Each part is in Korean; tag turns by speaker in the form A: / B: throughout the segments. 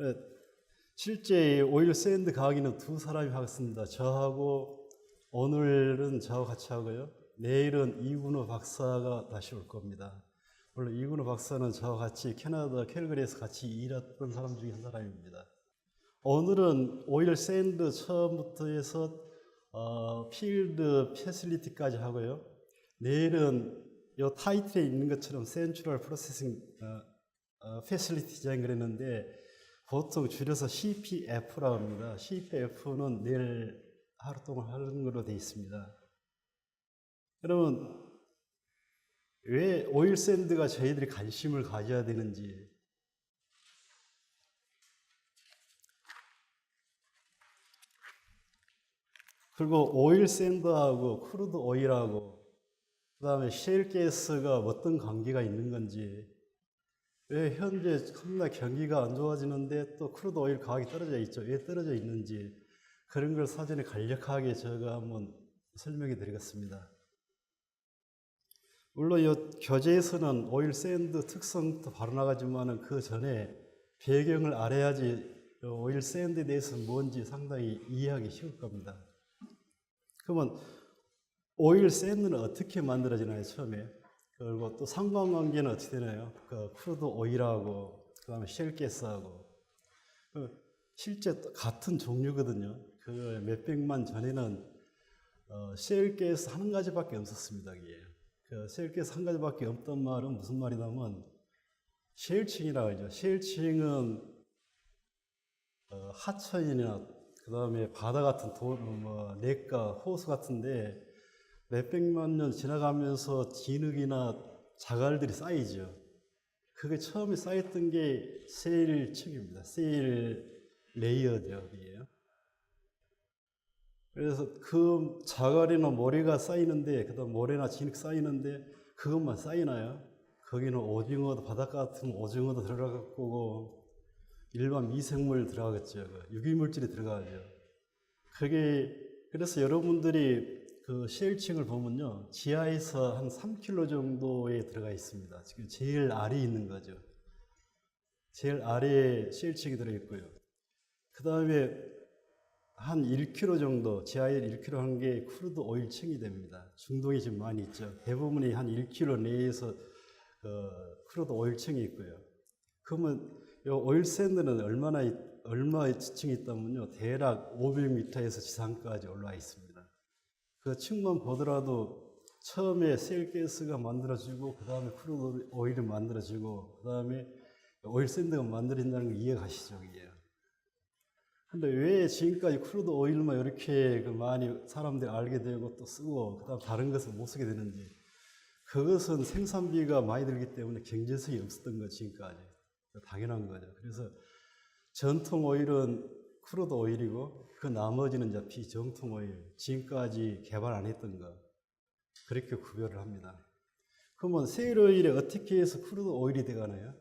A: 예, 실제 오일 샌드 가기는 두 사람이 하겠습니다. 저하고 오늘은 저하고 같이 하고요. 내일은 이근호 박사가 다시 올 겁니다. 물론 이근호 박사는 저와 같이 캐나다 캘거리에서 같이 일했던 사람 중에 한 사람입니다. 오늘은 오일 샌드 처음부터 해서 필드 패실리티까지 하고요. 내일은 이 타이틀에 있는 것처럼 센트럴 프로세싱 패실리티 디자인 그랬는데 보통 줄여서 CPF라고 합니다. CPF는 내일 하루 동안 하는 걸로 되어 있습니다. 여러분, 왜 오일 샌드가 저희들이 관심을 가져야 되는지, 그리고 오일 샌드하고 크루드 오일하고 그 다음에 셰일 가스가 어떤 관계가 있는 건지, 왜 현재 겁나 경기가 안 좋아지는데 또 크루드 오일 가격이 떨어져 있죠. 왜 떨어져 있는지 그런 걸 사전에 간략하게 제가 한번 설명해 드리겠습니다. 물론 이 교재에서는 오일 샌드 특성도 바로 나가지만은 그 전에 배경을 알아야지 오일 샌드에 대해서 뭔지 상당히 이해하기 쉬울 겁니다. 그러면 오일 샌드는 어떻게 만들어지나요, 처음에? 그리고 또 상관관계는 어떻게 되나요? 그 크루드 오일하고 그 다음에 셰일 가스하고 실제 같은 종류거든요. 그 몇백만 전에는 셰일 가스 한 가지밖에 없었습니다. 이게. 그 셰일 가스 한 가지밖에 없던 말은 무슨 말이냐면 셰일층이라고 하죠. 셰일층은 하천이나 그 다음에 바다 같은 냇가, 호수 같은데 몇백만 년 지나가면서 진흙이나 자갈들이 쌓이죠. 그게 처음에 쌓였던 게 셰일층입니다. 셰일 레이어죠. 이게요. 그래서 그 자갈이나 모래가 쌓이는데, 그 다음 모래나 진흙 쌓이는데 그것만 쌓이나요? 거기는 오징어도, 바닷가 같은 오징어도 들어갈 거고 일반 미생물 들어가겠죠. 유기물질이 들어가죠. 그게 그래서 여러분들이 그 셰일층을 보면요, 지하에서 한 3km 정도에 들어가 있습니다. 지금 제일 아래에 있는 거죠. 제일 아래에 셰일층이 들어 있고요. 그 다음에 한 1km 정도, 지하에 1km 한 게 크루드 오일층이 됩니다. 중동이 지금 많이 있죠. 대부분이 한 1km 내에서 크루드 오일층이 있고요. 그러면 이 오일 샌드는 얼마 지층이 있다면요, 대략 500m에서 지상까지 올라와 있습니다. 그 층만 보더라도 처음에 셰일 가스가 만들어지고 그 다음에 크루드 오일이 만들어지고 그 다음에 오일 샌드가 만들어진다는 걸 이해가시죠, 이게. 근데 왜 지금까지 크루드 오일만 이렇게 많이 사람들이 알게 되고 또 쓰고 그 다음 다른 것은 못 쓰게 되는지, 그것은 생산비가 많이 들기 때문에 경제성이 없었던 거, 지금까지. 당연한 거죠. 그래서 전통 오일은 크루드 오일이고 그 나머지는 이제 비정통 오일, 지금까지 개발 안 했던 거, 그렇게 구별을 합니다. 그러면 셰일 오일이 어떻게 해서 크루드 오일이 돼가나요?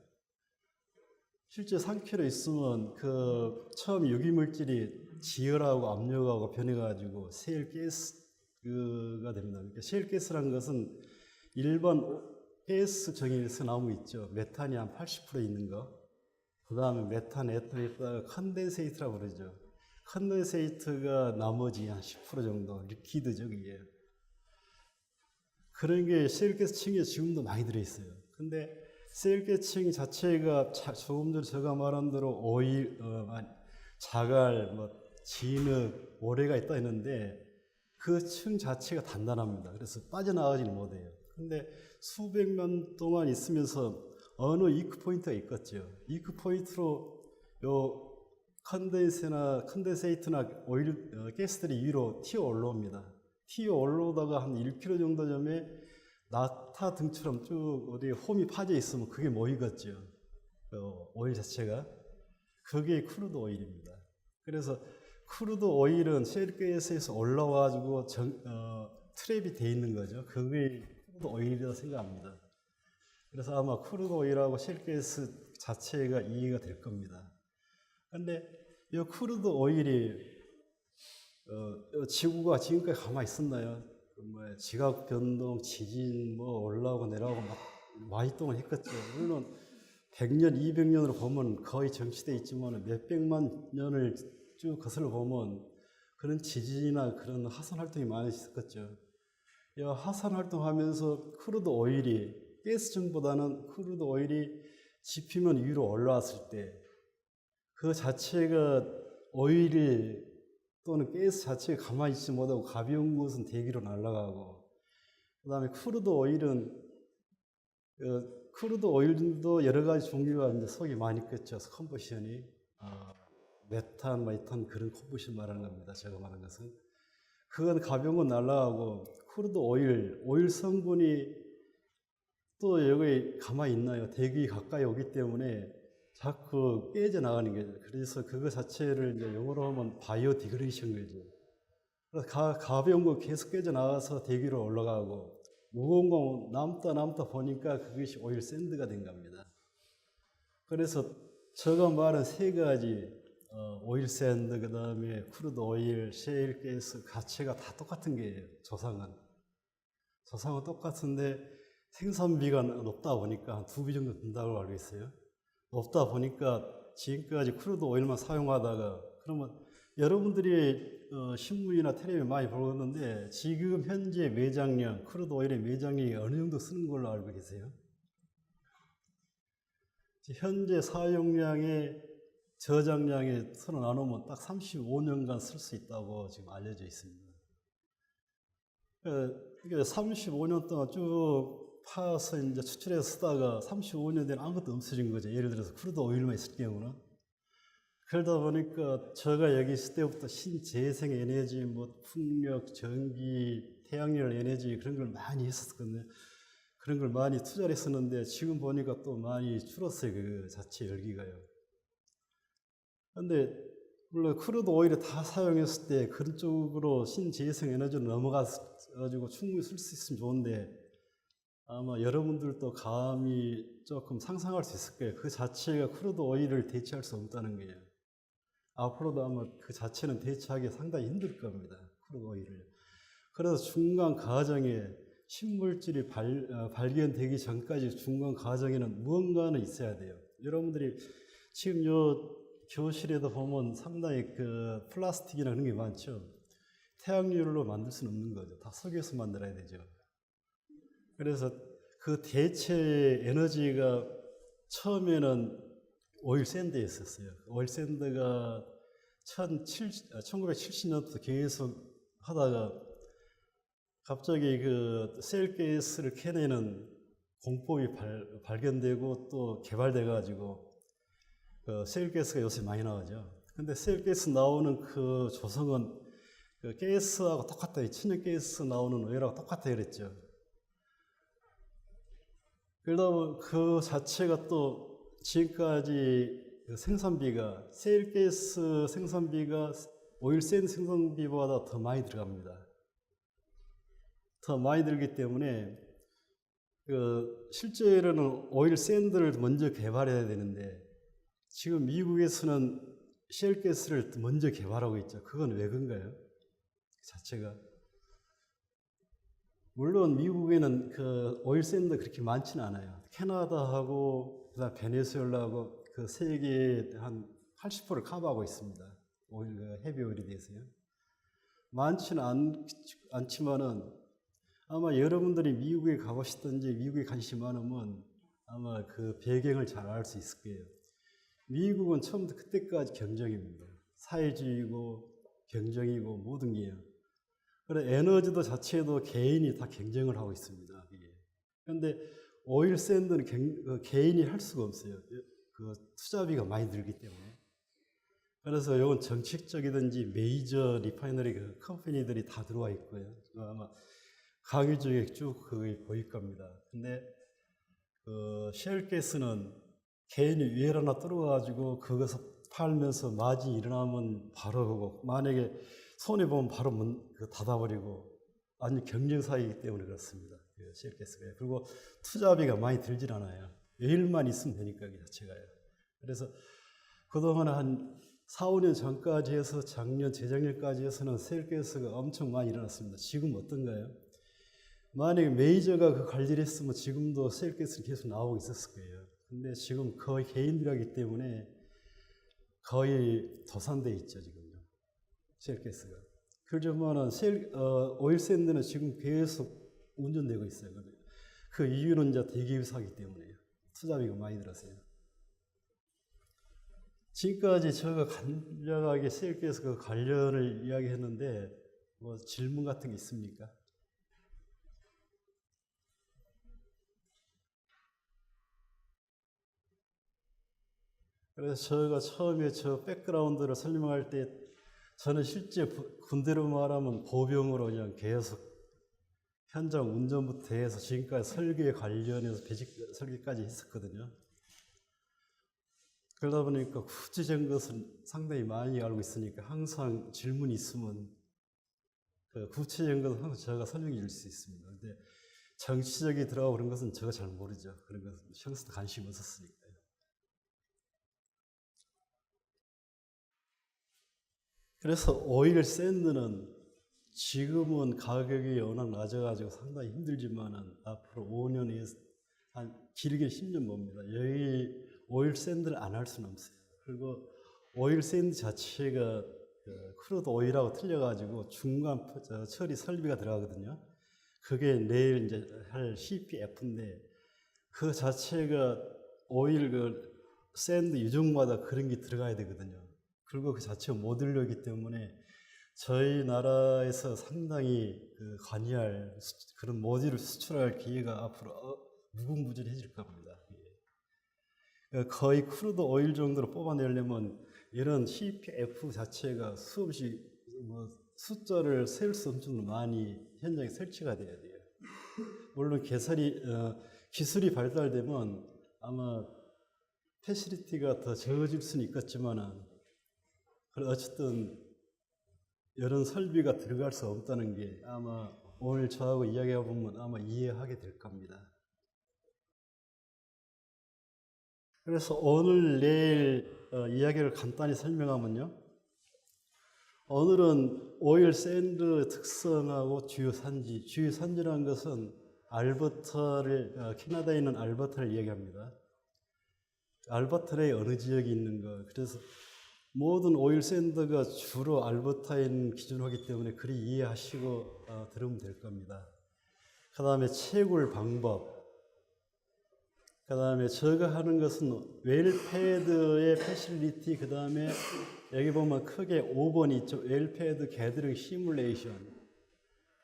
A: 실제 3km 있으면 그 처음 유기물질이 지열하고 압력하고 변해가지고 셰일 가스가 됩니다. 그러니까 셰일 가스라는 것은 일반 가스 정의에서 나오는 거 있죠. 메탄이 한 80% 있는 거. 그 다음에 메탄, 에탄에다가 컨덴세이트라고 그러죠. 컨덴세이트가 나머지 한 10% 정도 리퀴드죠, 이게. 그런 게 셰일 가스 층에 지금도 많이 들어있어요. 근데 셰일 가스 층 자체가 조금 전에 제가 말한 대로 오일, 자갈, 진흙, 모래가 있다 했는데 그 층 자체가 단단합니다. 그래서 빠져나가지는 못해요. 근데 수백 년 동안 있으면서 어느 이크 포인트가 있겠죠. 이크 포인트로 요 컨덴세이트나 오일, 가스들이 위로 튀어 올라옵니다. 튀어 올라오다가 한 1km 정도 점에 낙타 등처럼 쭉 어디 홈이 파져 있으면 그게 모이겠죠. 오일 자체가. 그게 크루드 오일입니다. 그래서 크루드 오일은 셰일 가스에서 올라와가지고 트랩이 돼 있는 거죠. 그게 크루드 오일이라고 생각합니다. 그래서 아마 크루드 오일하고 셰일 가스 자체가 이해가 될 겁니다. 근데 이 크루드 오일이 지구가 지금까지 가만히 있었나요? 지각 변동, 지진 올라오고 내려오고 막 많이 동안 했겠죠. 물론 100년, 200년으로 보면 거의 정치돼 있지만 몇백만 년을 쭉 거슬러 보면 그런 지진이나 그런 하산 활동이 많이 있었겠죠. 이 하산 활동하면서 크루드 오일이 가스층보다는 크루드 오일이 지피면 위로 올라왔을 때 그 자체가 오일이 또는 가스 자체가 가만히 있지 못하고 가벼운 것은 대기로 날아가고, 그 다음에 크루드 오일은 크루드 오일도 여러 가지 종류가 이제 속에 많이 있겠죠. 컴버션이 메탄, 메탄 그런 컴버션 말하는 겁니다. 제가 말하는 것은 그건 가벼운 건 날아가고 크루드 오일 성분이 또 여기 가만히 있나요? 대기 가까이 오기 때문에 자꾸 깨져 나가는 거죠. 그래서 그거 자체를 이제 영어로 하면 바이오 디그레이션 거죠. 그래서 가벼운 거 계속 깨져 나가서 대기로 올라가고 무거운 거 남다 보니까 그것이 오일 샌드가 된 겁니다. 그래서 제가 말한 세 가지 오일 샌드, 그 다음에 크루드 오일, 셰일 가스 가치가 다 똑같은 게예요. 조상은 똑같은데 생산비가 높다 보니까 한 2배 정도 든다고 알고 있어요. 높다 보니까 지금까지 크루드 오일만 사용하다가, 그러면 여러분들이 신문이나 텔레비전 많이 보는데 지금 현재 매장량, 크루드 오일의 매장량이 어느 정도 쓰는 걸로 알고 계세요? 현재 사용량의 저장량의 서로 나누면 딱 35년간 쓸 수 있다고 지금 알려져 있습니다. 그러니까 35년 동안 쭉 파서 이제 추출해서 쓰다가 35년 뒤에 아무것도 없어진 거죠. 예를 들어서 크루드 오일만 있을 경우는. 그러다 보니까 제가 여기 있을 때부터 신재생 에너지, 뭐 풍력, 전기, 태양열 에너지 그런 걸 많이 했었거든요. 그런 걸 많이 투자를 했었는데 지금 보니까 또 많이 줄었어요. 그 자체 열기가요. 근데 물론 크루드 오일을 다 사용했을 때 그런 쪽으로 신재생 에너지로 넘어가가지고 충분히 쓸 수 있으면 좋은데 아마 여러분들도 감히 조금 상상할 수 있을 거예요. 그 자체가 크루드 오일을 대체할 수 없다는 거예요. 앞으로도 아마 그 자체는 대체하기 상당히 힘들 겁니다. 크루드 오일을. 그래서 중간 과정에 신물질이 발견되기 전까지 중간 과정에는 무언가는 있어야 돼요. 여러분들이 지금 요 교실에도 보면 상당히 그 플라스틱이나 그런 게 많죠. 태양열로 만들 수는 없는 거죠. 다 석유에서 만들어야 되죠. 그래서 그 대체 에너지가 처음에는 오일 샌드였었어요. 오일 샌드가 1970년부터 계속 하다가 갑자기 그 셀가스를 캐내는 공법이 발견되고 또 개발돼 가지고 그 셀가스가 요새 많이 나오죠. 근데 셀가스 나오는 그 조성은 그 가스하고 똑같다. 천연가스 나오는 오일하고 똑같다 그랬죠. 그러다 보면 그 자체가 또 지금까지 그 생산비가 셀가스 생산비가 오일 샌드 생산비보다 더 많이 들어갑니다. 더 많이 들기 때문에 그 실제로는 오일 샌드를 먼저 개발해야 되는데 지금 미국에서는 셰일가스를 먼저 개발하고 있죠. 그건 왜 그런가요? 그 자체가 물론 미국에는 그 오일 샌드 그렇게 많지는 않아요. 캐나다하고 그다음 베네수엘라하고 그 세계의 한 80%를 커버하고 있습니다. 오일 헤비 오일에 대해서요. 많지는 않지만은 아마 여러분들이 미국에 가보시든지 미국에 관심이 많으면 아마 그 배경을 잘 알 수 있을 거예요. 미국은 처음부터 그때까지 경쟁입니다. 사회주의고 경쟁이고 모든 게요. 그래 에너지도 자체도 개인이 다 경쟁을 하고 있습니다. 그런데 오일 샌드는 개인이 할 수가 없어요. 그 투자비가 많이 들기 때문에. 그래서 이건 정책적이든지 메이저 리파이너리 그 컴퍼니들이 다 들어와 있고요. 아마 강의 중에 쭉 그게 보일 겁니다. 근데 그 셰일가스는 개인이 위에 하나 뚫어가지고 그것을 팔면서 마진이 일어나면 바로 보고 만약에 손해 보면 바로 닫아버리고 완전 경쟁사이기 때문에 그렇습니다. 셰일가스가. 그리고 투자비가 많이 들질 않아요. 오일만 있으면 되니까 그 자체가요. 그래서 그동안 한 4, 5년 전까지 해서 작년, 재작년까지 해서는 셰일가스가 엄청 많이 일어났습니다. 지금 어떤가요? 만약에 메이저가 그 관리를 했으면 지금도 셰일가스는 계속 나오고 있었을 거예요. 근데 지금 거의 개인들이기 때문에 거의 도산돼 있죠, 지금요. 셀가스가. 그렇지만은 오일 샌드는 지금 계속 운전되고 있어요. 그 이유는 이제 대기유사기 때문에요. 투자비가 많이 들었어요. 지금까지 제가 간략하게 셀가스 그 관련을 이야기했는데 뭐 질문 같은 게 있습니까? 그래서 제가 처음에 저 백그라운드를 설명할 때 저는 실제 군대로 말하면 보병으로 그냥 계속 현장 운전부터 해서 지금까지 설계에 관련해서 배직 설계까지 했었거든요. 그러다 보니까 구체적인 것은 상당히 많이 알고 있으니까 항상 질문이 있으면 그 구체적인 것은 항상 제가 설명해 줄 수 있습니다. 근데 정치적이 들어가고 그런 것은 제가 잘 모르죠. 그런 것은 평소에 관심이 없었으니까요. 그래서 오일 샌드는 지금은 가격이 워낙 낮아가지고 상당히 힘들지만은 앞으로 5년에 한 길게 10년 봅니다. 여기 오일 샌드를 안 할 수는 없어요. 그리고 오일 샌드 자체가 크루드 오일하고 틀려가지고 중간 처리 설비가 들어가거든요. 그게 내일 이제 할 CPF인데 그 자체가 오일 그 샌드 유종마다 그런 게 들어가야 되거든요. 그리고 그 자체가 모듈러이기 때문에 저희 나라에서 상당히 관여할 그런 모듈을 수출할 기회가 앞으로 무궁무진해질 겁니다. 거의 크루드 오일 정도로 뽑아내려면 이런 CPF 자체가 수없이 숫자를 셀 수 없는 정도로 많이 현장에 설치가 돼야 돼요. 물론 기술이 발달되면 아마 패시리티가 더 적어질 수는 있겠지만은 어쨌든 이런 설비가 들어갈 수 없다는 게 아마 오늘 저하고 이야기해 보면 아마 이해하게 될 겁니다. 그래서 오늘 내일 이야기를 간단히 설명하면요. 오늘은 오일 샌드 특성하고 주요 산지라는 것은 캐나다에 있는 알버타를 이야기합니다. 알버타의 어느 지역이 있는 거. 그래서 모든 오일 샌드가 주로 알버타에 기준으로 하기 때문에 그리 이해하시고 들으면 될 겁니다. 그 다음에 채굴 방법. 그 다음에 제가 하는 것은 웰패드의 패실리티, 그 다음에 여기 보면 크게 5번이 있죠. 웰패드 게더링 시뮬레이션.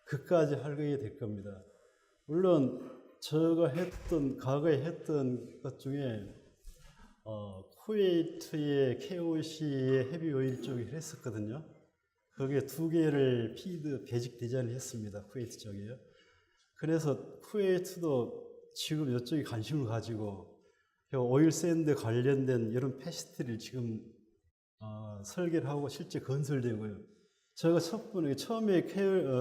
A: 그까지 하게 될 겁니다. 물론 제가 과거에 했던 것 중에 쿠웨이트의 KOC의 헤비 오일 쪽을 했었거든요. 거기에 2개를 배직 디자인을 했습니다. 쿠웨이트 쪽이요. 그래서 쿠웨이트도 지금 이쪽에 관심을 가지고 오일 샌드 관련된 이런 패시트를 지금 설계를 하고 실제 건설되고요. 제가 처음에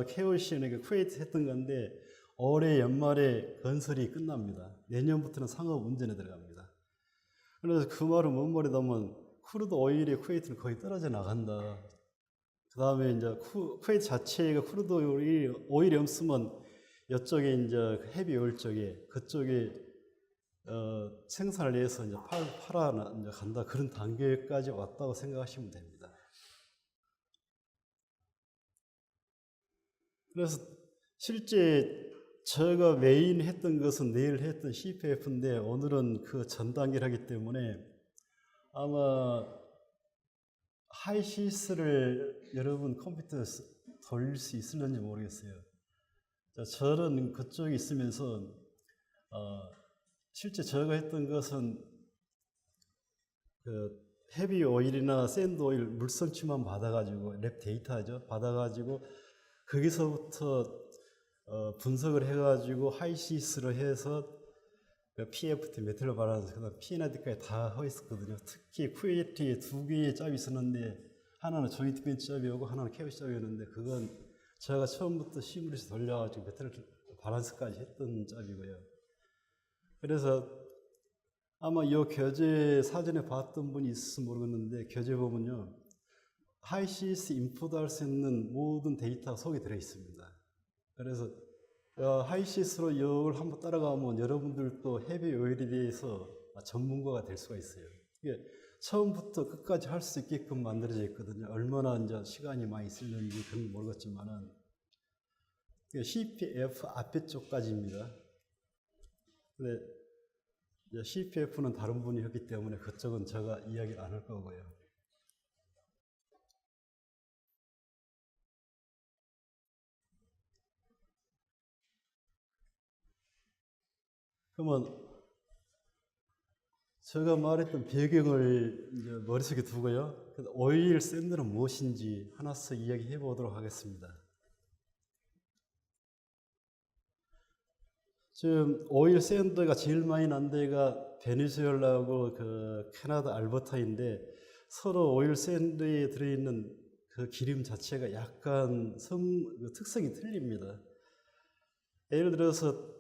A: KOC는 쿠웨이트 했던 건데 올해 연말에 건설이 끝납니다. 내년부터는 상업 운전에 들어갑니다. 그래서 그 말은 뭔 말이냐면 크루드 오일이 쿠웨이트는 거의 떨어져 나간다. 그 다음에 이제 쿠웨이트 자체가 크루드 오일이 없으면 이쪽에 이제 헤비 오일 쪽에 그쪽에 생산을 해서 이제 팔아 이제 간다 그런 단계까지 왔다고 생각하시면 됩니다. 그래서 실제 제가 메인 했던 것은 내일 했던 CPF인데 오늘은 그 전 단계를 하기 때문에 아마 하이시스를 여러분 컴퓨터에 돌릴 수 있을는지 모르겠어요. 저는 그쪽에 있으면서 실제 제가 했던 것은 그 헤비 오일이나 샌드 오일 물성치만 받아가지고 랩 데이터죠. 받아가지고 거기서부터 분석을 해가지고 하이시스로 해서 PFT 메탈로 발라서 그다음 PNID까지 다 하고 있었거든요. 특히 쿠웨이트에 2개의 짭이 있었는데 하나는 조인트 벤치 짭이었고 하나는 KOC 짭이었는데 그건 제가 처음부터 시뮬레이션 돌려가지고 메탈 밸런스까지 했던 짭이고요. 그래서 아마 이 교재 사전에 봤던 분이 있을지 모르겠는데 교재 보면요. 하이시스 인풋할 수 있는 모든 데이터가 속에 들어 있습니다. 그래서 하이시스로 이걸 한번 따라가면 여러분들도 헤비 오일에 대해서 전문가가 될 수가 있어요. 이게 처음부터 끝까지 할 수 있게끔 만들어져 있거든요. 얼마나 이제 시간이 많이 쓸는지 그건 모르겠지만은 CPF 앞에 쪽까지입니다. 근데 CPF는 다른 분이 했기 때문에 그쪽은 제가 이야기를 안 할 거고요. 그러면 제가 말했던 배경을 이제 머릿속에 두고요. 오일 샌드는 무엇인지 하나씩 이야기해 보도록 하겠습니다. 지금 오일 샌드가 제일 많이 난 데가 베네수엘라하고 그 캐나다 알버타인데 서로 오일 샌드에 들어있는 그 기름 자체가 약간 특성이 틀립니다. 예를 들어서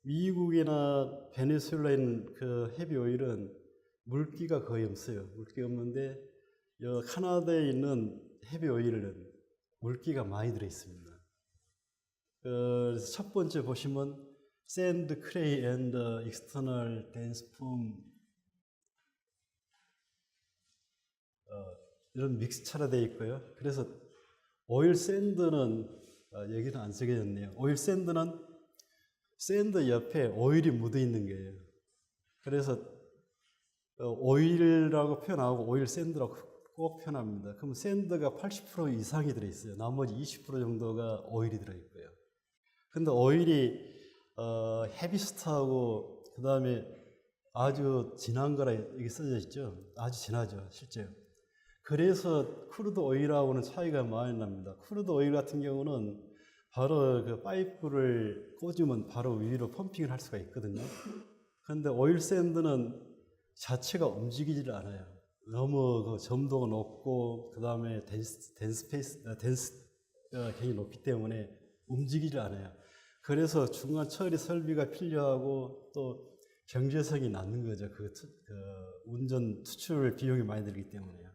A: 미국이나 베네수엘라에 있는 그 헤비 오일은 물기가 거의 없어요. 물기가 없는데 카나다에 있는 헤비 오일은 물기가 많이 들어 있습니다. 첫 번째 보시면 sand, clay, and external dense foam 이런 믹스처로 되어 있고요. 그래서 오일 샌드는 여기는 안 쓰여졌네요. 오일 샌드는 샌드 옆에 오일이 묻어 있는 거예요. 그래서 오일이라고 표현하고 오일 샌드라고 꼭 표현합니다. 그럼 샌드가 80% 이상이 들어있어요. 나머지 20% 정도가 오일이 들어있고요. 근데 오일이 헤비스트하고 그 다음에 아주 진한 거라 여기 써져 있죠. 아주 진하죠, 실제. 그래서 크루드 오일하고는 차이가 많이 납니다. 크루드 오일 같은 경우는 바로 그 파이프를 꽂으면 바로 위로 펌핑을 할 수가 있거든요. 그런데 오일 샌드는 자체가 움직이질 않아요. 너무 그 점도가 높고 그 다음에 덴스가 굉장히 높기 때문에 움직이질 않아요. 그래서 중간 처리 설비가 필요하고 또 경제성이 낮는 거죠. 그 운전 투출 비용이 많이 들기 때문에요.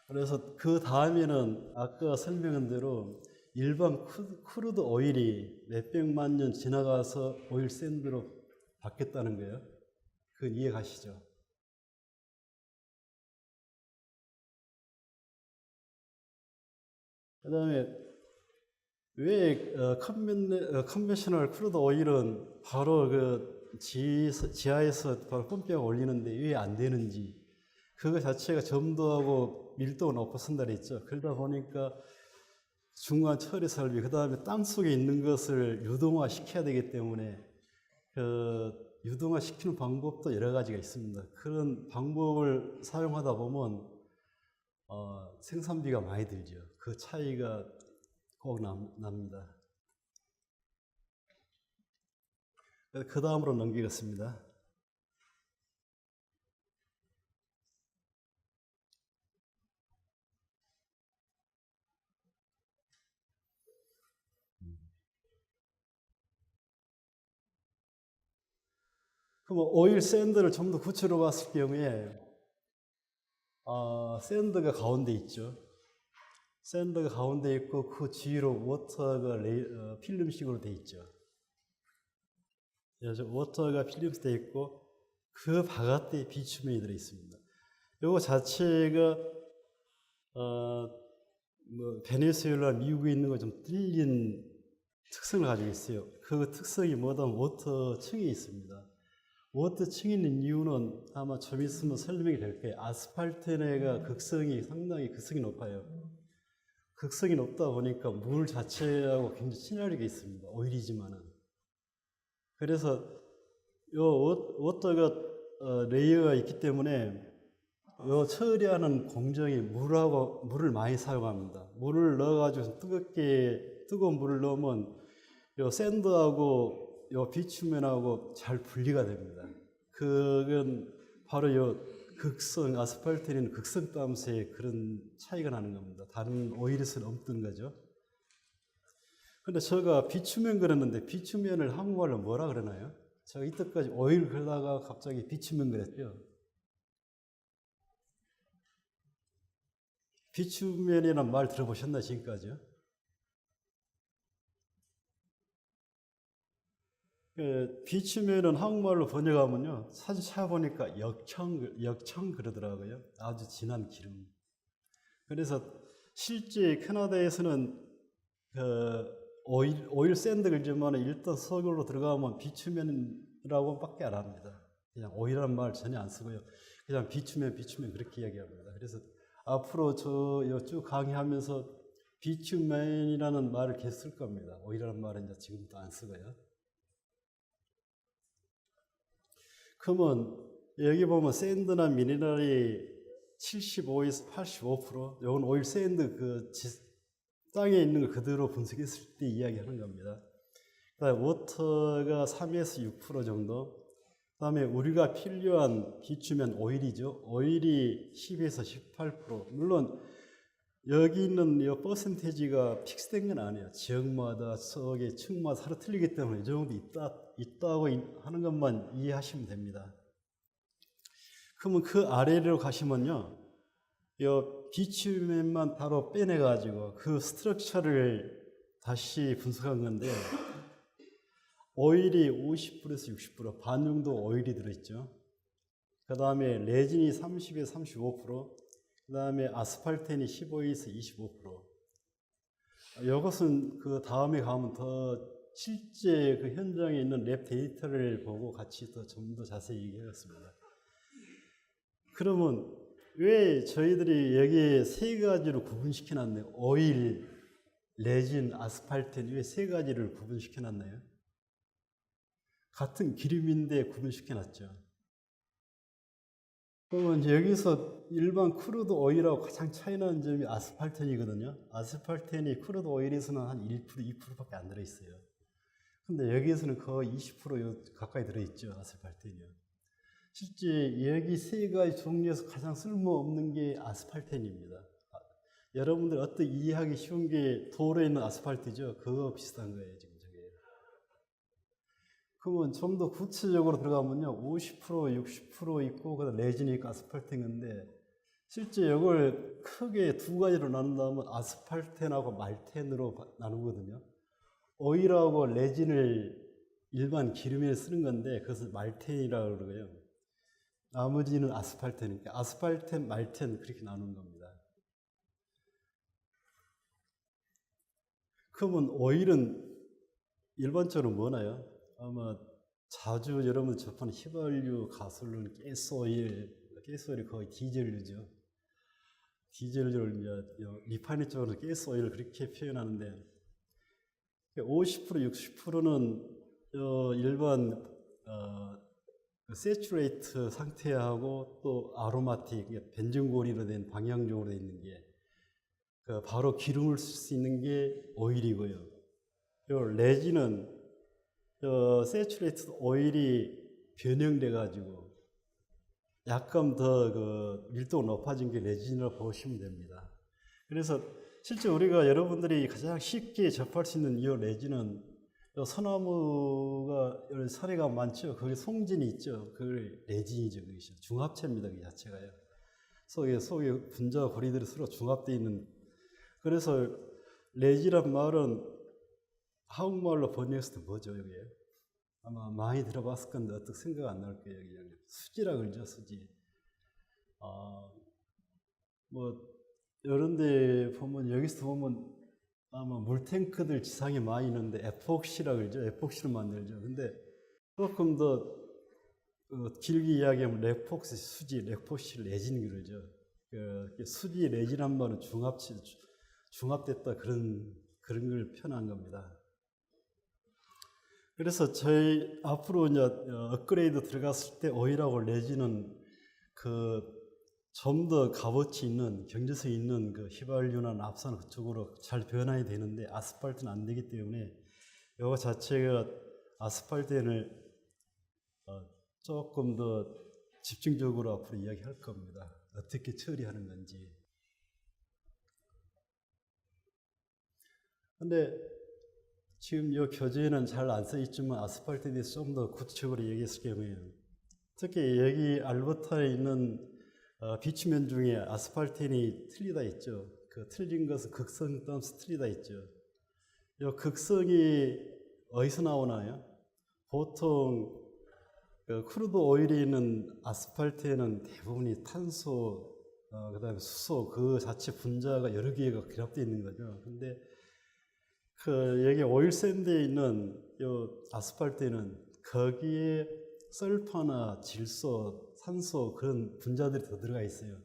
A: 그래서 그 다음에는 아까 설명한 대로 일반 크루드 오일이 몇백만 년 지나가서 오일 샌드로 바뀌었다는 거예요. 그건 이해 가시죠? 그 다음에 왜 컨벤셔널 크루드 오일은 바로 그 지하에서 바로 펌핑하고 올리는데 왜 안 되는지, 그거 자체가 점도하고 밀도가 높아진다 그랬죠. 그러다 보니까 중간 처리 설비, 그 다음에 땅 속에 있는 것을 유동화 시켜야 되기 때문에 그 유동화 시키는 방법도 여러 가지가 있습니다. 그런 방법을 사용하다 보면 생산비가 많이 들죠. 그 차이가 꼭 납니다. 그 다음으로 넘기겠습니다. 그럼 오일 샌드를 좀 더 구체로 봤을 경우에 샌드가 가운데 있죠. 샌드가 가운데 있고 그 뒤로 워터가 필름식으로 돼 있죠. 워터가 필름식 돼 있고 그 바깥에 비추면이 들어 있습니다. 이거 자체가 베네수엘라 미국에 있는 거 좀 틀린 특성을 가지고 있어요. 그 특성이 뭐냐면 워터층이 있습니다. 워터층이 있는 이유는 아마 좀 있으면 설명이 될 거예요. 아스팔트가 상당히 극성이 높아요. 극성이 높다 보니까 물 자체하고 굉장히 친화력이 있습니다. 오일이지만은. 그래서 요 워터가 레이어가 있기 때문에 요 처리하는 공정이 물을 많이 사용합니다. 물을 넣어가지고 뜨거운 물을 넣으면 요 샌드하고 요 비추면하고 잘 분리가 됩니다. 그건 바로 요 아스팔트는 극성 땀새의 그런 차이가 나는 겁니다. 다른 오일에서는 없던 거죠. 근데 제가 비추면 그랬는데 비추면을 한국말로 뭐라 그러나요? 제가 이때까지 오일 그러다가 갑자기 비추면 그랬죠. 비추면이라는 말 들어보셨나 지금까지요? 비추면은 한국말로 번역하면요. 사진 찾아보니까 역청 그러더라고요. 아주 진한 기름. 그래서 실제 캐나다에서는 오일 샌드 그러지만 일단 서울로 들어가면 비추면이라고 밖에 안 합니다. 그냥 오일이라는 말 전혀 안 쓰고요. 그냥 비추면 그렇게 이야기합니다. 그래서 앞으로 쭉 강의하면서 비추면이라는 말을 계속 쓸 겁니다. 오일이라는 말은 이제 지금도 안 쓰고요. 그러면 여기 보면 샌드나 미네랄이 75에서 85%, 요건 오일 샌드 땅에 있는 걸 그대로 분석했을 때 이야기하는 겁니다. 그다음에 워터가 3에서 6% 정도. 그다음에 우리가 필요한 비추면 오일이죠. 오일이 10에서 18%. 물론 여기 있는 이 퍼센테이지가 픽스된 건 아니에요. 지역마다 속의 층마다 서로 틀리기 때문에 이 정도 있다고 하는 것만 이해하시면 됩니다. 그러면 그 아래로 가시면요, 이 비추면만 바로 빼내가지고 그 스트럭처를 다시 분석한 건데, 오일이 50%에서 60%, 반 정도 오일이 들어있죠. 그 다음에 레진이 30에서 35%, 그 다음에 아스팔텐이 15에서 25%. 이것은 그 다음에 가면 더 실제 그 현장에 있는 랩 데이터를 보고 같이 좀 더 자세히 얘기하겠습니다. 그러면 왜 저희들이 여기에 세 가지로 구분시켜 놨나요? 오일, 레진, 아스팔텐, 왜 세 가지를 구분시켜 놨나요? 같은 기름인데 구분시켜 놨죠. 그러면 이제 여기서 일반 크루드 오일하고 가장 차이 나는 점이 아스팔텐이거든요. 아스팔텐이 크루드 오일에서는 한 1%, 2%밖에 안 들어있어요. 근데 여기에서는 거의 20% 가까이 들어있죠, 아스팔텐이요. 실제 여기 세 가지 종류에서 가장 쓸모없는 게 아스팔텐입니다. 여러분들 어떻게 이해하기 쉬운 게 도로에 있는 아스팔트죠? 그거 비슷한 거예요, 지금 저게. 그러면 좀 더 구체적으로 들어가면요, 50%, 60% 있고, 그다음 레진이 있고 아스팔텐인데, 실제 이걸 크게 두 가지로 나눈다면 아스팔텐하고 말텐으로 나누거든요. 오일하고 레진을 일반 기름에 쓰는 건데, 그것을 말텐이라고 그러고요. 나머지는 아스팔텐이니까 아스팔텐, 말텐 그렇게 나누는 겁니다. 그러면 오일은 일반적으로 뭐나요? 아마 자주 여러분 접하는 휘발유, 가솔린, 가스오일이 거의 디젤유죠. 디젤유를 이제 리파이너리 쪽으로 가스오일을 그렇게 표현하는데 50%, 60%는 일반 세츄레이트 상태하고 또 아로마틱, 벤증고리로 된 방향적으로 돼 있는 게 바로 기름을 쓸 수 있는 게 오일이고요. 레진은 세츄레이트 오일이 변형돼 가지고 약간 더 밀도가 높아진 게 레진이라고 보시면 됩니다. 그래서 실제 우리가 여러분들이 가장 쉽게 접할 수 있는 이 레진은 소나무가 사례가 많죠. 거기 송진이 있죠. 그걸 레진이죠. 그것이 중합체입니다. 그 자체가요. 속에 분자 고리들이 서로 중합되어 있는. 그래서 레진이란 말은 한국말로 번역했을 때 뭐죠, 여기? 아마 많이 들어봤을 건데 어떻게 생각 안 날 거예요. 여기 수지라 그러죠, 수지. 뭐 이런 데 보면, 여기서 보면 아마 물탱크들 지상에 많이 있는데 에폭시라 그러죠. 에폭시를 만들죠. 근데 조금 더 길게 이야기하면 레폭시, 수지, 레폭시, 레진 그러죠. 수지, 레진한 말은 중합됐다 그런 걸 표현한 겁니다. 그래서 저희 앞으로 이제 업그레이드 들어갔을 때 오일하고 레진은 좀 더 값어치 있는, 경제성 있는 휘발유나 납산 그쪽으로 잘 변환이 되는데 아스팔트는 안 되기 때문에 이거 자체가 아스팔트를 조금 더 집중적으로 앞으로 이야기할 겁니다. 어떻게 처리하는 건지. 근데 지금 이 교재에는 잘 안 써 있지만 아스팔트에 대해서 좀 더 구체적으로 얘기했을 경우에, 특히 여기 알버타에 있는 비추면 중에 아스팔텐이 틀리다 있죠. 그 틀린 것은 극성 덤스 틀리다 있죠. 이 극성이 어디서 나오나요? 보통 그 크루드 오일이 있는 아스팔트에는 대부분이 탄소, 그다음에 수소 그 자체 분자가 여러 개가 결합되어 있는 거죠. 근데 그 여기 오일 샌드에 있는 요 아스팔트에는 거기에 설파나 질소, 산소 그런 분자들이 더 들어가 있어요.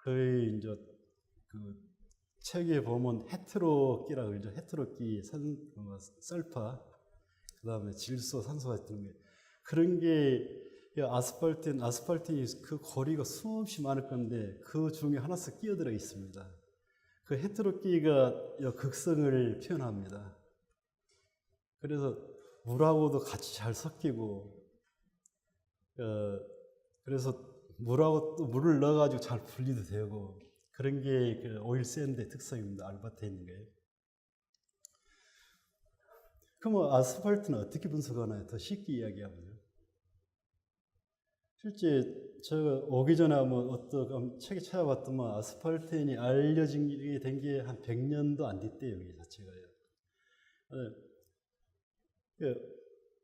A: 거의 이제 그 책에 보면 헤테로끼라고 그러죠. 헤테로끼, 설파, 그다음에 질소, 산소 같은 게 그런 게 아스팔트는 그 고리가 수없이 많을 건데 그 중에 하나씩 끼어들어 있습니다. 그 헤테로끼가 극성을 표현합니다. 그래서 물하고도 같이 잘 섞이고, 그래서 물하고 또 물을 넣어가지고 잘 분리도 되고 그런 게 그 오일 샌드의 특성입니다. 알바트에 있는 게. 그럼 아스팔트는 어떻게 분석하나요? 더 쉽게 이야기하면요. 실제 제가 오기 전에 한번 어떤 책에 찾아봤더만 아스팔트인이 알려진 게 된 게 한 100년도 안 됐대요. 여기 자체가요.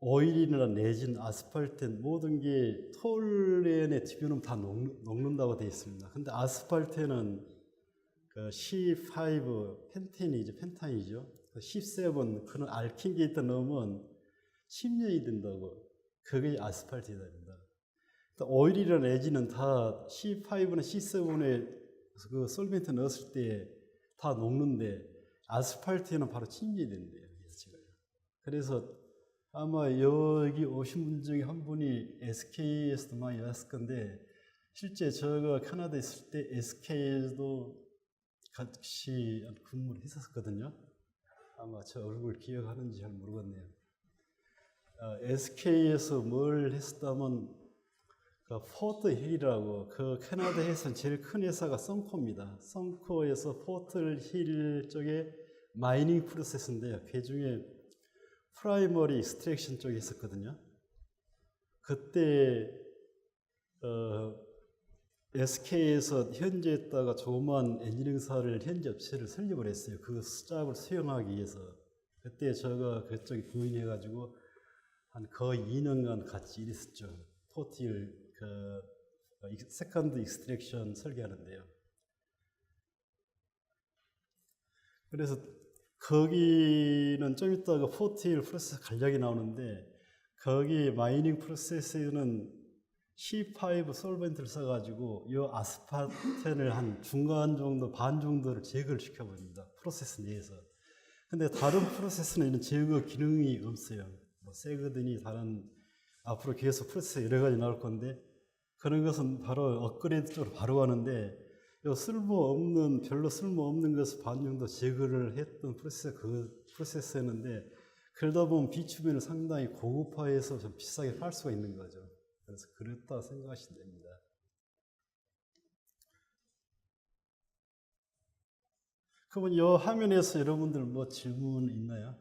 A: 오일이나 레진, 아스팔트 모든 게 톨렌에 집어넣으면 다 녹는다고 되어 있습니다. 근데 아스팔트는 그 C5 펜탄이죠. C7 그런 알킨 게 있다 넣으면 10년이 된다고. 그게 아스팔트이다. 오일이나 레진은 다 C5나 C7에 그 솔벤트 넣었을 때 다 녹는데 아스팔트에는 바로 침전이 된대요. 그래서 아마 여기 오신 분 중에 한 분이 SK에서도 많이 왔을 건데 실제 제가 캐나다에 있을 때 SK에서도 같이 근무를 했었거든요. 아마 저 얼굴 기억하는지 잘 모르겠네요. SK에서 뭘 했었다면 그 포트 힐이라고 그 캐나다에서 제일 큰 회사가 썬코입니다. 썬코에서 포트 힐 쪽에 마이닝 프로세스인데요. 그 중에 프라이머리 익스트랙션 쪽에 있었거든요. 그때 SK에서 현지에다가 조그만 엔지니어링사를 현지 업체를 설립을 했어요. 그 스잡을 수용하기 위해서. 그때 제가 그쪽에 부인해가지고 한 거의 2년간 같이 일했었죠. 포틸 세컨드 익스트랙션 설계하는데요. 그래서 거기는 좀 이따가 포틸 프로세스 간략히 나오는데 거기 마이닝 프로세스는 C5 솔벤트를 써가지고 이 아스팔텐을 한 중간 정도, 반 정도를 제거를 시켜버립니다. 프로세스 내에서. 근데 다른 프로세스는 이런 제거 기능이 없어요. 뭐 세거든이 다른 앞으로 계속 프로세스 여러 가지 나올 건데 그런 것은 바로 업그레이드 쪽으로 바로 가는데 별로 쓸모없는 것을 반 정도 제거를 했던 그 프로세스였는데 그러다 보면 비추면을 상당히 고급화해서 좀 비싸게 팔 수가 있는 거죠. 그래서 그렇다 생각하시면 됩니다. 그러면 이 화면에서 여러분들 뭐 질문 있나요?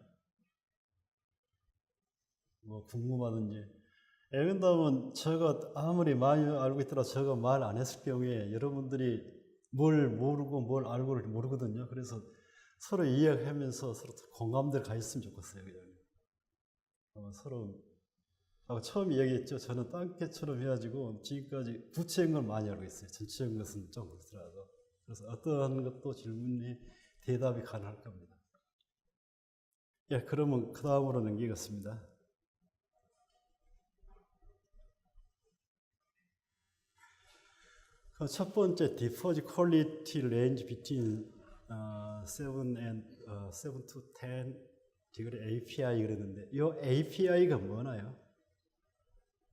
A: 뭐 궁금하든지. 그런다면 제가 아무리 많이 알고 있더라도 제가 말 안 했을 경우에 여러분들이 뭘 모르고 뭘 알고를 모르거든요. 그래서 서로 이야기하면서 서로 공감대를 가졌으면 좋겠어요. 그냥. 서로 처음 이야기했죠. 저는 딴개처럼 해가지고 지금까지 구체적인 걸 많이 알고 있어요. 전체적인 것은 좀 그렇더라도. 그래서 어떠한 것도 질문이 대답이 가능할 겁니다. 예, 그러면 그 다음으로 넘기겠습니다. 첫 번째, diffuse quality range between 7 to 10 디그리 API 그랬는데 이 API가 뭐나요?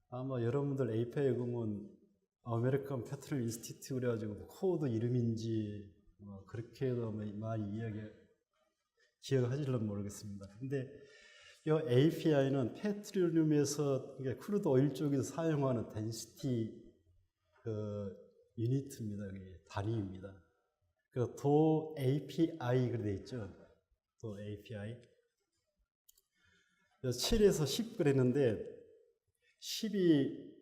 A: 아마 여러분들 API 보면 아메리칸 페트롤 인스티튜트 그래가지고 코드 이름인지 그렇게도 많이 기억하실지 모르겠습니다. 근데 이 API는 페트롤륨에서 크루드 오일 쪽에서 사용하는 덴시티 유니트입니다. 단위입니다. 그래서 도 API 그래 돼 있죠. 도 API. 7에서 10 그랬는데 10이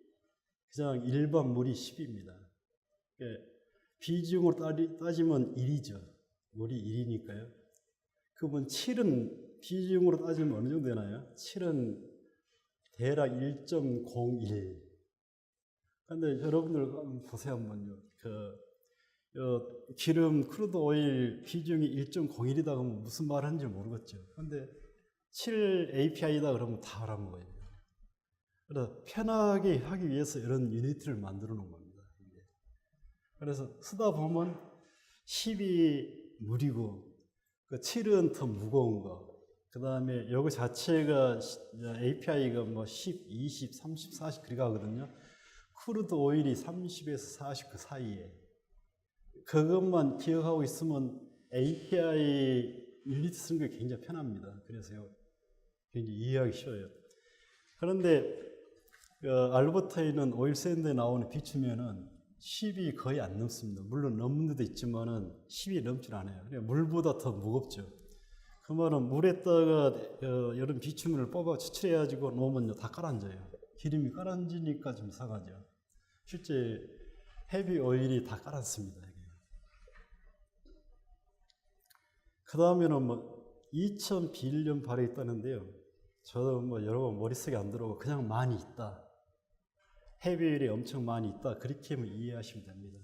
A: 그냥 일반 물이 10입니다. 비중으로 따지면 1이죠. 물이 1이니까요. 그러면 7은 비중으로 따지면 어느 정도 되나요? 7은 대략 1.01. 근데 여러분들 한번 보세요 한번요. 기름 크루드 오일 비중이 1.01이다 그러면 무슨 말 하는지 모르겠죠. 근데 7 API다 그러면 다 알아먹어요. 그래서 편하게 하기 위해서 이런 유니트를 만들어 놓은 겁니다. 그래서 쓰다 보면 10이 무리고 그 7은 더 무거운 거. 그 다음에 요거 자체가 API가 뭐 10, 20, 30, 40 그리 가거든요. 크루드 오일이 30에서 40 그 사이에. 그것만 기억하고 있으면 API 유니트 쓰는 게 굉장히 편합니다. 그래서요. 굉장히 이해하기 쉬워요. 그런데 알버타인은 오일 샌드에 나오는 비추면은 10이 거의 안 넘습니다. 물론 넘는 데도 있지만은 10이 넘질 않아요. 그러니까 물보다 더 무겁죠. 그 말은 물에다가 여름 비추면을 뽑아 추출해가지고 놓으면 다 가라앉아요. 기름이 가라앉으니까 좀 이상하죠. 실제 헤비 오일이 다 가라앉습니다. 그 다음에는 뭐 2001년 발에 있다는데요. 저도 뭐 여러 번 머릿속에 안 들어오고 그냥 많이 있다. 헤비 오일이 엄청 많이 있다. 그렇게 이해하시면 됩니다.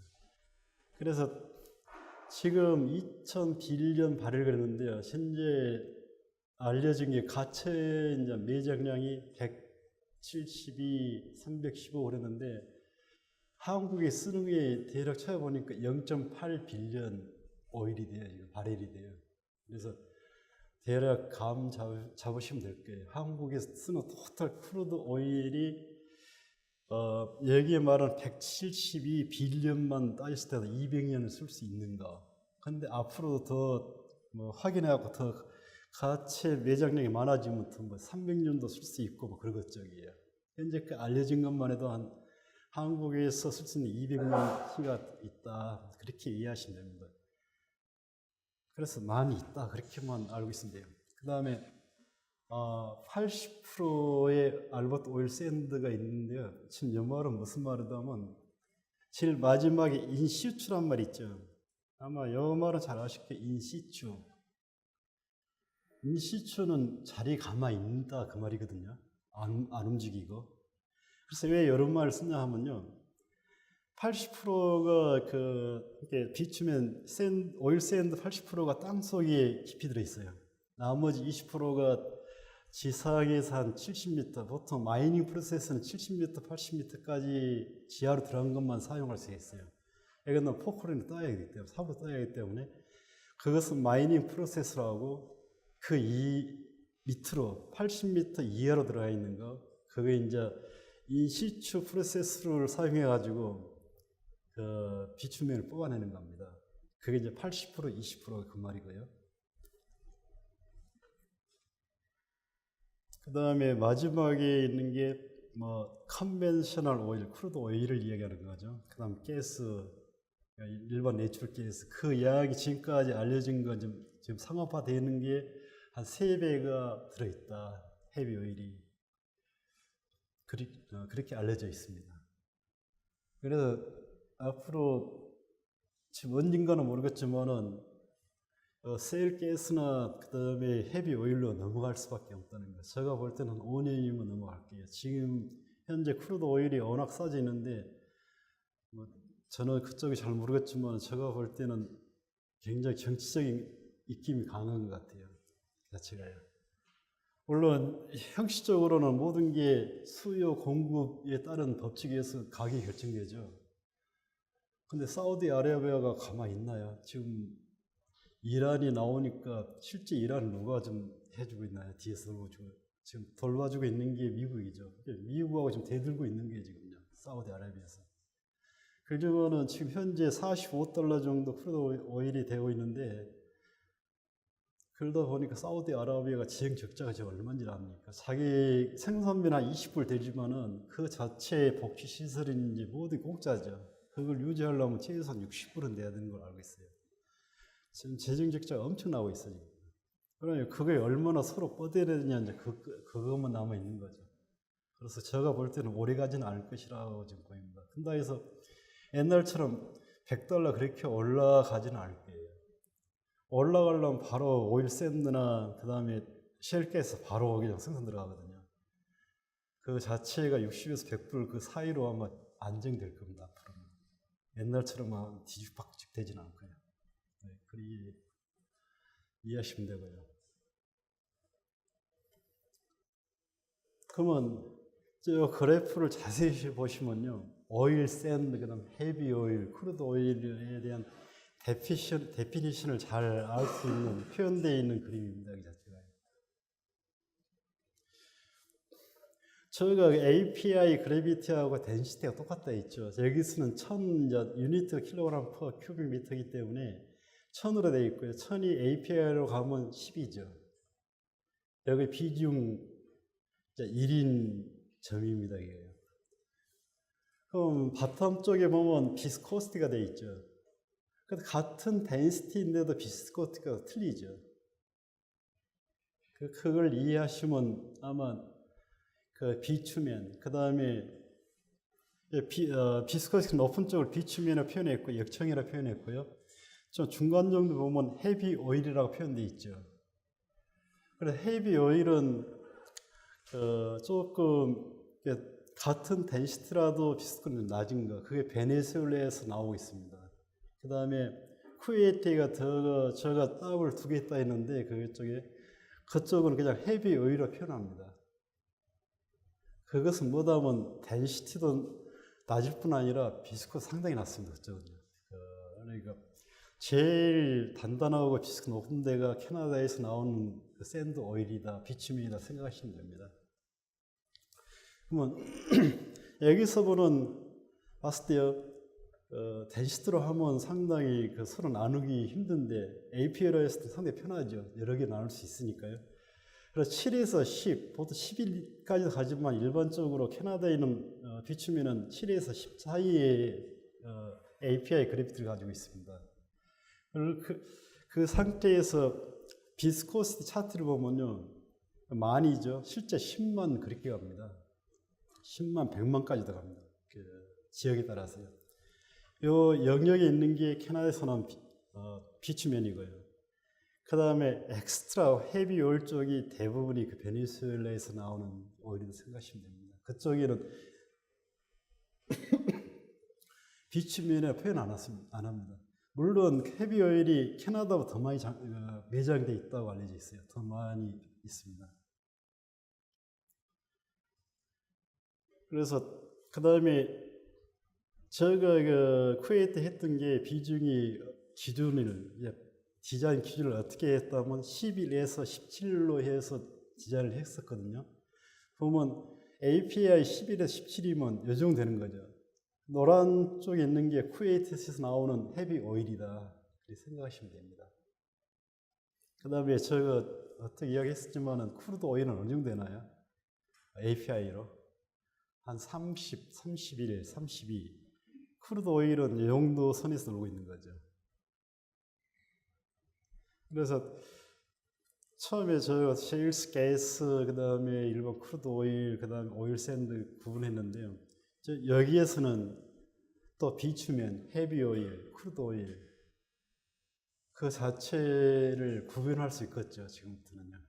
A: 그래서 지금 2001년 발을 그랬는데요. 현재 알려진 게 가채 이제 매장량이 172, 315 그랬는데 한국에 쓰는 게 대략 찾아보니까 0.8 빌리언 오일이 돼요. 바렐이 돼요. 그래서 대략 감 잡으시면 될 거예요. 한국에서 쓰는 토탈 크루드 오일이 여기에 말한 172 빌리언만 따졌을 때도 200년을 쓸 수 있는가. 근데 앞으로도 더 뭐 확인해갖고 더 가채 매장량이 많아지면 더 뭐 300년도 쓸 수 있고 뭐 그런 것적이에요. 현재 알려진 것만 해도 한국에서 쓸 수 있는 200만 키가 있다. 그렇게 이해하시면 됩니다. 그래서 많이 있다. 그렇게만 알고 있으면 돼요. 그 다음에 80%의 알버트 오일 샌드가 있는데요. 지금 이 말은 무슨 말이냐면 제일 마지막에 인시추란 말 있죠. 아마 이 말은 잘 아실 거예요. 인시추. 인시추는 자리에 가만히 있다 그 말이거든요. 안 움직이고. 그래서 왜 이런 말을 쓰냐 하면요. 80%가 비추면 오일 샌드 80%가 땅 속에 깊이 들어 있어요. 나머지 20%가 지상에서 한 70m, 보통 마이닝 프로세스는 70m, 80m까지 지하로 들어간 것만 사용할 수 있어요. 이건 포크레인을 떠야 하기 때문에, 삽으로 떠야 하기 때문에 그것은 마이닝 프로세스라고 그 밑으로 80m 이하로 들어가 있는 거, 그게 이제 인시추 프로세스를 사용해 가지고 비추면을 뽑아내는 겁니다. 그게 이제 80%, 20%가 그 말이고요. 그 다음에 마지막에 있는 게 컨벤셔널 오일, 크루드 오일을 이야기하는 거죠. 그 다음 가스, 일반 내추럴 가스. 그 이야기 지금까지 알려진 건 지금 상업화되는 게 한 3배가 들어있다. 헤비 오일이. 그렇게 알려져 있습니다. 그래서 앞으로 지금 언젠가는 모르겠지만은 세일 가스나 그 다음에 헤비 오일로 넘어갈 수밖에 없다는 거. 제가 볼 때는 5년이면 넘어갈게요. 지금 현재 크루드 오일이 워낙 싸지는데 저는 그쪽이 잘 모르겠지만 제가 볼 때는 굉장히 정치적인 입김이 강한 것 같아요. 그 자체가요. 물론 형식적으로는 모든 게 수요 공급에 따른 법칙에 의해서 가격이 결정되죠. 근데 사우디아라비아가 가만히 있나요? 지금 이란이 나오니까 실제 이란은 누가 좀 해주고 있나요? 뒤에서 돌봐주고. 지금 돌봐주고 있는 게 미국이죠. 미국하고 지금 대들고 있는 게 지금요. 사우디아라비아에서. 그러면은 지금 현재 $45 정도 크루드 오일이 되고 있는데 그러다 보니까 사우디아라비아가 지형 적자가 지금 얼마인지 압니까? 자기 생산비는 한 20불 되지만은 그 자체의 복지 시설인지 모두 공짜죠. 그걸 유지하려면 최소한 60불은 내야 되는 걸 알고 있어요. 지금 재정 적자가 엄청 나오고 있어요. 그러니 그게 얼마나 서로 뻗어내느냐 이제 그것만 남아 있는 거죠. 그래서 제가 볼 때는 오래 가지는 않을 것이라고 지금 보입니다. 근데 해서 옛날처럼 $100 그렇게 올라가지는 않을 거예요. 올라가려면 바로 오일 샌드나 그 다음에 쉘가스 바로 그냥 생산 들어가거든요. 그 자체가 60에서 100불 그 사이로 아마 안정될 겁니다. 앞으로는. 옛날처럼 막 뒤죽박죽 되지는 않고요. 네, 그리 이해하시면 되고요. 그러면 저 그래프를 자세히 보시면요, 오일, 샌드, 그다음 헤비 오일, 크루드 오일에 대한 데피니션을 잘 알 수 있는 표현되어 있는 그림입니다. 이 자체가. 저희가 API 그래비티하고 덴시티가 똑같다 했죠. 여기서는 1000 유니트 킬로그램 퍼 큐빅 미터이기 때문에 1000으로 되어 있고요. 1000이 API로 가면 10이죠. 여기 비중 1인 점입니다. 이게. 그럼 바텀 쪽에 보면 비스코스티가 되어 있죠. 같은 덴시티인데도 비스코스티가 틀리죠. 그걸 이해하시면 아마 그 비추면, 그 다음에 비스코스티 높은 쪽을 비추면이라고 표현했고 역청이라고 표현했고요. 좀 중간 정도 보면 헤비 오일이라고 표현되어 있죠. 그래서 헤비 오일은 조금 같은 덴시티라도 비스코스티는 낮은 거, 그게 베네수엘라에서 나오고 있습니다. 그 다음에 쿠웨이트가 저가 더블 2개 있다 했는데 그쪽은 그냥 헤비 오일로 표현합니다. 그것은 뭐다면 덴시티도 낮을 뿐 아니라 비스코스 상당히 낮습니다. 그쪽은요. 그러니까 제일 단단하고 비스코스 높은 데가 캐나다에서 나오는 샌드 오일이다, 비추민이다 생각하시면 됩니다. 그러면 여기서 보는 봤을 때요, 덴시티로 하면 상당히 서로 나누기 힘든데 API로 했을 때 상당히 편하죠. 여러 개 나눌 수 있으니까요. 그래서 7에서 10, 보통 11까지 가지만 일반적으로 캐나다에 있는 비추민은 7에서 10 사이에 API 그래피티를 가지고 있습니다. 그 상태에서 비스코시티 차트를 보면요, 만이죠. 실제 10만 그렇게 갑니다. 10만, 100만까지 들어갑니다. 그 지역에 따라서요. 요 영역에 있는 게 캐나다에서 나온 비추면이고요. 그 다음에 엑스트라 헤비 오일 쪽이 대부분이 그 베네수엘라에서 나오는 오일이라고 생각하시면 됩니다. 그쪽에는 비추면에 표현 안 합니다. 물론 헤비 오일이 캐나다보다 더 많이 매장되어 있다고 알려져 있어요. 더 많이 있습니다. 그래서 그 다음에 제가 쿠웨이트 했던 게 비중이 디자인 기준을 어떻게 했다면 11에서 17로 해서 디자인을 했었거든요. 보면 API 11에서 17이면 이 정도 되는 거죠. 노란 쪽에 있는 게 쿠웨이트에서 나오는 헤비 오일이다, 이렇게 생각하시면 됩니다. 그 다음에 제가 어떻게 이야기했었지만은 크루드 오일은 어느 정도 되나요? API로 한 30, 31, 32. 크루드 오일은 이 정도 선에서 놀고 있는 거죠. 그래서 처음에 저희가 셰일스 가스, 그 다음에 일반 크루드 오일, 그 다음에 오일 샌드 구분했는데요. 여기에서는 또 비추면, 헤비 오일, 크루드 오일 그 자체를 구분할 수 있겠죠, 지금부터는요.